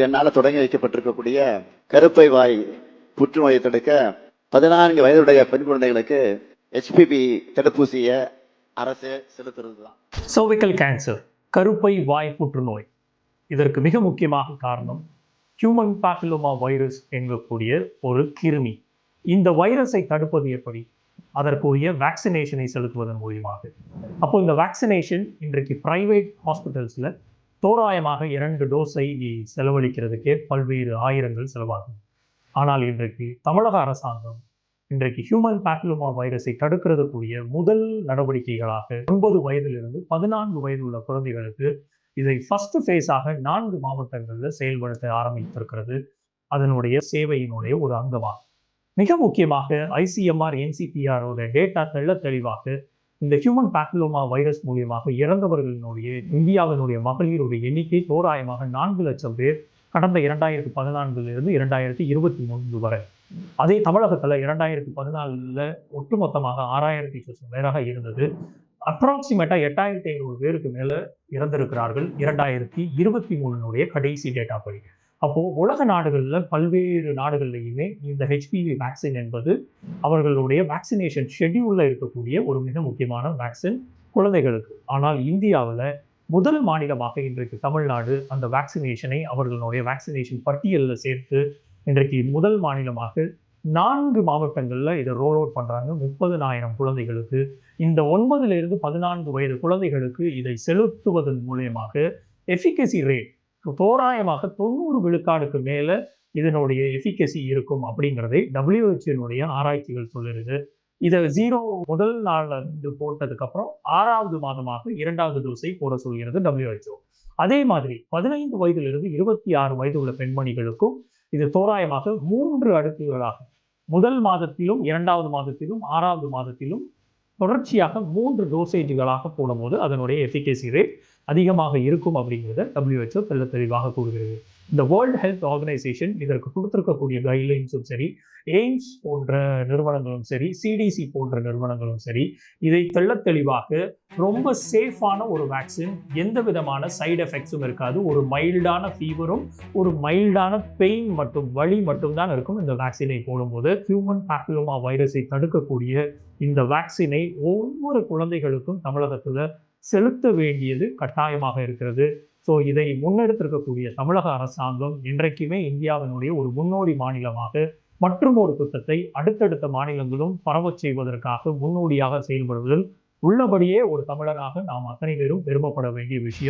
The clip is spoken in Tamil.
இன்றைய நாளில் தொடங்கி வைக்கப்பட்டிருக்கக்கூடிய கருப்பை வாய் புற்றுநோயை தடுக்க 14 வயதுடைய பெண் குழந்தைகளுக்கு HPV தடுப்பூசியை அரசு செலுத்துறது தான். சர்விக்கல் கேன்சர், கருப்பை வாய் புற்றுநோய். இதற்கு மிக முக்கியமாக காரணம் ஹியூமன் பாப்பிலோமா வைரஸ் என்கக்கூடிய ஒரு கிருமி. இந்த வைரஸை தடுப்பது எப்படி? அதற்குரிய வேக்சினேஷனை செலுத்துவதன் மூலியமாக. அப்போ இந்த வேக்சினேஷன் இன்றைக்கு பிரைவேட் ஹாஸ்பிட்டல்ஸில் தோராயமாக 2 டோஸை செலவழிக்கிறதுக்கே பல்வேறு ஆயிரங்கள் செலவாகும். ஆனால் இன்றைக்கு தமிழக அரசாங்கம் இன்றைக்கு ஹியூமன் பாப்பிலோமா வைரஸை தடுக்கிறதுக்குரிய முதல் நடவடிக்கைகளாக 9 வயதிலிருந்து 14 வயது உள்ள குழந்தைகளுக்கு இதை ஃபர்ஸ்ட் ஃபேஸாக 4 மாவட்டங்களில் செயல்படுத்த ஆரம்பித்திருக்கிறது. அதனுடைய சேவையினுடைய ஒரு அங்கமாகும். மிக முக்கியமாக ICMR NCPR டேட்டா தெளிவாக இந்த ஹியூமன் பாப்பிலோமா வைரஸ் மூலியமாக இறந்தவர்களினுடைய இந்தியாவினுடைய மகளிருடைய எண்ணிக்கை தோராயமாக 4 லட்சம் பேர் கடந்த 2014 2023 வரை. அதே தமிழகத்தில் 2014 ஒட்டுமொத்தமாக 6000 பேராக இருந்தது. அப்ராக்சிமேட்டாக 8500 பேருக்கு மேலே இறந்திருக்கிறார்கள் 2023 கடைசி டேட்டா படி. அப்போ உலக நாடுகளில் பல்வேறு நாடுகள்லையுமே இந்த HPV வேக்சின் என்பது அவர்களுடைய வேக்சினேஷன் ஷெட்யூலில் இருக்கக்கூடிய ஒரு மிக முக்கியமான வேக்சின் குழந்தைகளுக்கு. ஆனால் இந்தியாவில் முதல் மாநிலமாக இன்றைக்கு தமிழ்நாடு அந்த வேக்சினேஷனை அவர்களுடைய வேக்சினேஷன் பட்டியலில் சேர்த்து இன்றைக்கு முதல் மாநிலமாக 4 மாவட்டங்களில் இதை ரோல் அவுட் பண்ணுறாங்க. 30,000 குழந்தைகளுக்கு, இந்த 9லிருந்து 14 வயது குழந்தைகளுக்கு இதை செலுத்துவதன் மூலியமாக எஃபிகசி ரேட் தோராயமாக 90 விழுக்காடுக்கு மேலே இதனுடைய எஃபிகசி இருக்கும் அப்படிங்கிறதை WHO ஆராய்ச்சிகள் சொல்லுறது. இதை 0 முதல் நாள் போட்டதுக்கப்புறம் 6வது மாதமாக 2வது டோஸை போட சொல்கிறது WHO. அதே மாதிரி 15 வயதிலிருந்து 26 வயது உள்ள பெண்மணிகளுக்கும் இது தோராயமாக 3 அடுக்குகளாக முதல் மாதத்திலும் 2வது மாதத்திலும் 6வது மாதத்திலும் தொடர்ச்சியாக 3 டோசேஜ்களாக போடும்போது அதனுடைய எஃபிகசி ரேட் அதிகமாக இருக்கும் அப்படிங்கிறத WHO தெளிவாக கூறுகிறது. இந்த வேர்ல்டு ஹெல்த் ஆர்கனைசேஷன் இதற்கு கொடுத்திருக்கக்கூடிய கைட்லைன்ஸும் சரி, எய்ம்ஸ் போன்ற நிறுவனங்களும் சரி, CDC போன்ற நிறுவனங்களும் சரி, இதை தெளிவாக ரொம்ப சேஃபான ஒரு வேக்சின், எந்த விதமான சைடு எஃபெக்ட்ஸும் இருக்காது. ஒரு மைல்டான ஃபீவரும் ஒரு மைல்டான பெயின் மற்றும் வலி மட்டும்தான் இருக்கும் இந்த வேக்சினை போடும்போது. ஹியூமன் பாப்பிலோமா வைரஸை தடுக்கக்கூடிய இந்த வேக்சினை ஒவ்வொரு குழந்தைகளுக்கும் தமிழகத்தில் செலுத்த வேண்டியது கட்டாயமாக இருக்கிறது. ஸோ இதை முன்னெடுத்திருக்கக்கூடிய தமிழக அரசாங்கம் இன்றைக்குமே இந்தியாவினுடைய ஒரு முன்னோடி மாநிலமாக மற்றும் ஒரு திட்டத்தை அடுத்தடுத்த மாநிலங்களும் பரவச் செய்வதற்காக முன்னோடியாக செயல்படுவதில் உள்ளபடியே ஒரு தமிழராக நாம் அத்தனை பேரும் பெருமைப்பட வேண்டிய விஷயம்.